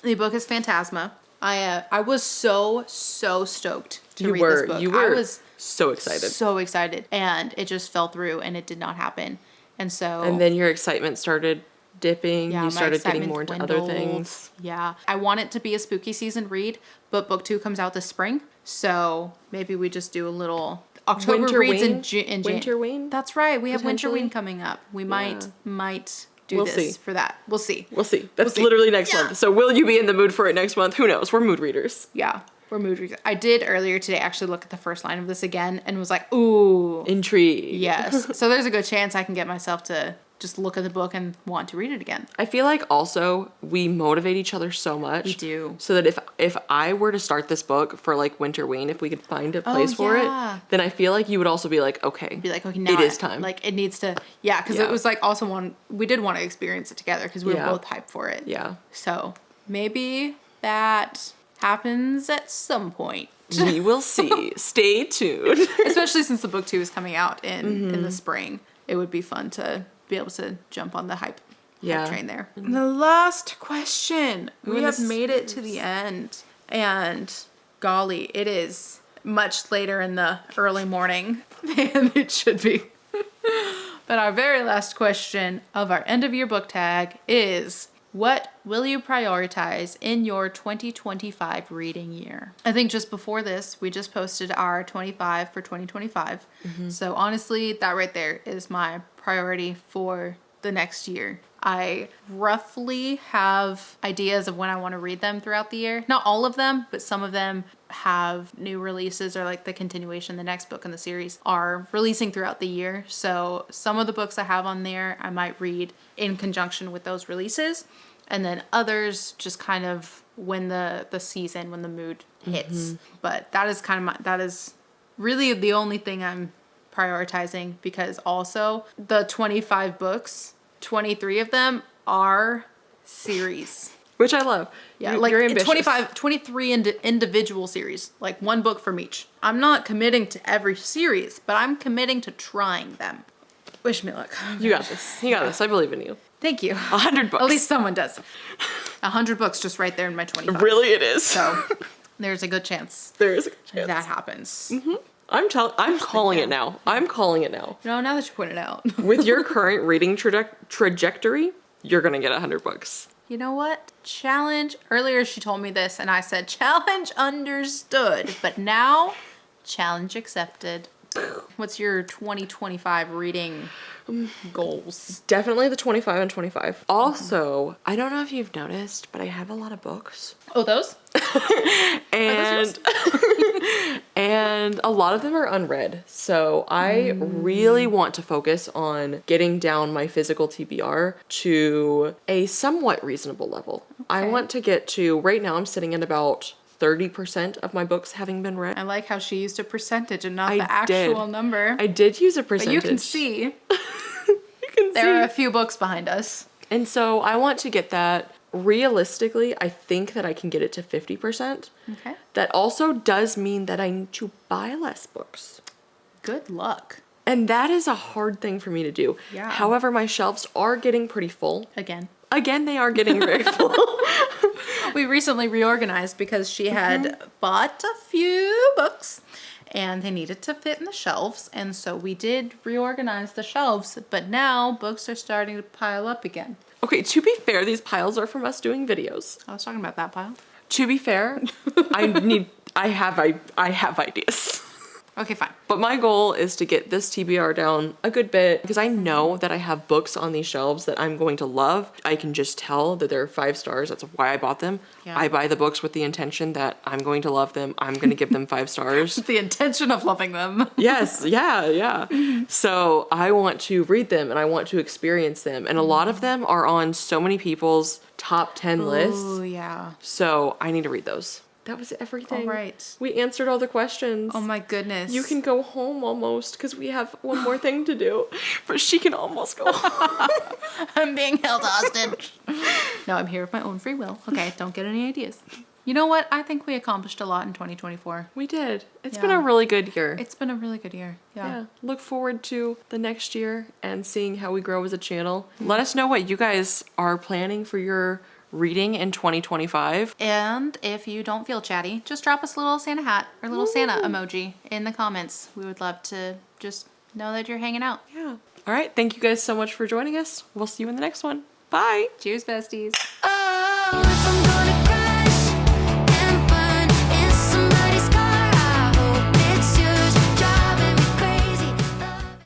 [SPEAKER 2] the book is Phantasma. I was so stoked to read this book.
[SPEAKER 1] You were
[SPEAKER 2] I was
[SPEAKER 1] so excited.
[SPEAKER 2] so excited, and it just fell through, and it did not happen. And so...
[SPEAKER 1] And then your excitement started dipping.
[SPEAKER 2] Yeah,
[SPEAKER 1] You
[SPEAKER 2] my
[SPEAKER 1] started getting
[SPEAKER 2] excitement
[SPEAKER 1] more into
[SPEAKER 2] dwindled.
[SPEAKER 1] other things.
[SPEAKER 2] Yeah. I want it to be a spooky season read, but book 2 comes out this spring. So maybe we just do a little October
[SPEAKER 1] Winter
[SPEAKER 2] reads
[SPEAKER 1] Ween?
[SPEAKER 2] in June.
[SPEAKER 1] Winter Ween?
[SPEAKER 2] That's right. We have Winter
[SPEAKER 1] Potentially?
[SPEAKER 2] Ween coming up. We might do
[SPEAKER 1] We'll
[SPEAKER 2] this
[SPEAKER 1] see.
[SPEAKER 2] for that. We'll see.
[SPEAKER 1] We'll see. That's
[SPEAKER 2] see.
[SPEAKER 1] literally next
[SPEAKER 2] Yeah.
[SPEAKER 1] month. So will you be in the mood for it next month? Who knows? We're mood readers.
[SPEAKER 2] Yeah. We're mood readers. I did earlier today actually look at the first line of this again and was like, ooh.
[SPEAKER 1] Intrigue.
[SPEAKER 2] Yes. So there's a good chance I can get myself to just look at the book and want to read it again.
[SPEAKER 1] I feel like also we motivate each other so much.
[SPEAKER 2] We do.
[SPEAKER 1] So that if I were to start this book for, like, Winter Ween, if we could find a place for
[SPEAKER 2] yeah.
[SPEAKER 1] it, then I feel like you would also be like, okay.
[SPEAKER 2] Be like, okay, now
[SPEAKER 1] it is time.
[SPEAKER 2] Like, it needs to, yeah, because
[SPEAKER 1] Yeah.
[SPEAKER 2] it was like also we did want to experience it together because we were
[SPEAKER 1] Yeah.
[SPEAKER 2] both hyped for it.
[SPEAKER 1] Yeah.
[SPEAKER 2] So maybe that happens at some point.
[SPEAKER 1] We will see. Stay tuned.
[SPEAKER 2] Especially since the book 2 is coming out in the spring. It would be fun to be able to jump on the hype train there. And the last question. We
[SPEAKER 1] and
[SPEAKER 2] have
[SPEAKER 1] this
[SPEAKER 2] made it to the end. And golly, it is much later in the early morning than it should be. But our very last question of our end of year book tag is, what will you prioritize in your 2025 reading year? I think just before this, we just posted our 25 for 2025. So honestly, that right there is my priority for the next year. I roughly have ideas of when I want to read them throughout the year. Not all of them, but some of them have new releases or like the continuation, the next book in the series are releasing throughout the year. So some of the books I have on there, I might read in conjunction with those releases. And then others just kind of when the season, when the mood hits. But that is kind of that is really the only thing I'm prioritizing, because also the 25 books, 23 of them are series.
[SPEAKER 1] Which I love.
[SPEAKER 2] Yeah,
[SPEAKER 1] You're ambitious.
[SPEAKER 2] 23 individual series, like one book from each. I'm not committing to every series, but I'm committing to trying them. Wish me luck.
[SPEAKER 1] You got this. You got this. I believe in you.
[SPEAKER 2] Thank you.
[SPEAKER 1] 100 books.
[SPEAKER 2] At least someone does. 100 books just right there in my 25.
[SPEAKER 1] Really it is.
[SPEAKER 2] So there's a good chance
[SPEAKER 1] There is a good chance.
[SPEAKER 2] that happens.
[SPEAKER 1] I'm calling it now. I'm calling it now.
[SPEAKER 2] No, now that you point it out.
[SPEAKER 1] With your current reading trajectory, you're gonna get 100 books.
[SPEAKER 2] You know what? Challenge. Earlier she told me this and I said, challenge understood. But now, challenge accepted. What's your 2025 reading goals?
[SPEAKER 1] Definitely the 25 and 25. Also, I don't know if you've noticed, but I have a lot of books.
[SPEAKER 2] Oh, those?
[SPEAKER 1] And and a lot of them are unread. So I really want to focus on getting down my physical TBR to a somewhat reasonable level. I
[SPEAKER 2] Okay.
[SPEAKER 1] want to get to, right now I'm sitting at about 30% of my books having been read.
[SPEAKER 2] I like how she used a percentage and not
[SPEAKER 1] I
[SPEAKER 2] the actual
[SPEAKER 1] did.
[SPEAKER 2] number.
[SPEAKER 1] I did use a
[SPEAKER 2] But
[SPEAKER 1] percentage.
[SPEAKER 2] you can see
[SPEAKER 1] You can
[SPEAKER 2] there are
[SPEAKER 1] see.
[SPEAKER 2] a few books behind us.
[SPEAKER 1] And so I want to get that. Realistically, I think that I can get it to 50%.
[SPEAKER 2] Okay.
[SPEAKER 1] That also does mean that I need to buy less books.
[SPEAKER 2] Good luck.
[SPEAKER 1] And that is a hard thing for me to do.
[SPEAKER 2] Yeah.
[SPEAKER 1] However, my shelves are getting pretty full.
[SPEAKER 2] Again.
[SPEAKER 1] Again, they are getting very full.
[SPEAKER 2] We recently reorganized because she had bought a few books and they needed to fit in the shelves. And so we did reorganize the shelves, but now books are starting to pile up again.
[SPEAKER 1] Okay, to be fair, these piles are from us doing videos.
[SPEAKER 2] I was talking about that pile.
[SPEAKER 1] To be fair, I have ideas.
[SPEAKER 2] Okay, fine.
[SPEAKER 1] But my goal is to get this TBR down a good bit because I know that I have books on these shelves that I'm going to love. I can just tell that they're 5 stars. That's why I bought them.
[SPEAKER 2] Yeah.
[SPEAKER 1] I buy the books with the intention that I'm going to love them. I'm going to give them 5 stars.
[SPEAKER 2] The intention of loving them.
[SPEAKER 1] Yes, yeah. So I want to read them and I want to experience them. And a lot of them are on so many people's top 10 lists.
[SPEAKER 2] Oh, yeah.
[SPEAKER 1] So I need to read those. That was everything.
[SPEAKER 2] All right.
[SPEAKER 1] We answered all the questions.
[SPEAKER 2] Oh my goodness.
[SPEAKER 1] You can go home almost because we have one more thing to do. But she can almost go home.
[SPEAKER 2] I'm being held hostage. No, I'm here of my own free will. Okay, don't get any ideas. You know what? I think we accomplished a lot in 2024.
[SPEAKER 1] We did. It's
[SPEAKER 2] Yeah.
[SPEAKER 1] been a really good year.
[SPEAKER 2] It's been a really good year.
[SPEAKER 1] Yeah. Look forward to the next year and seeing how we grow as a channel. Let us know what you guys are planning for your reading in 2025.
[SPEAKER 2] And if you don't feel chatty, just drop us a little Santa hat or little Santa emoji in the comments. We would love to just know that you're hanging out.
[SPEAKER 1] Yeah. All right. Thank you guys so much for joining us. We'll see you in the next one. Bye.
[SPEAKER 2] Cheers, besties.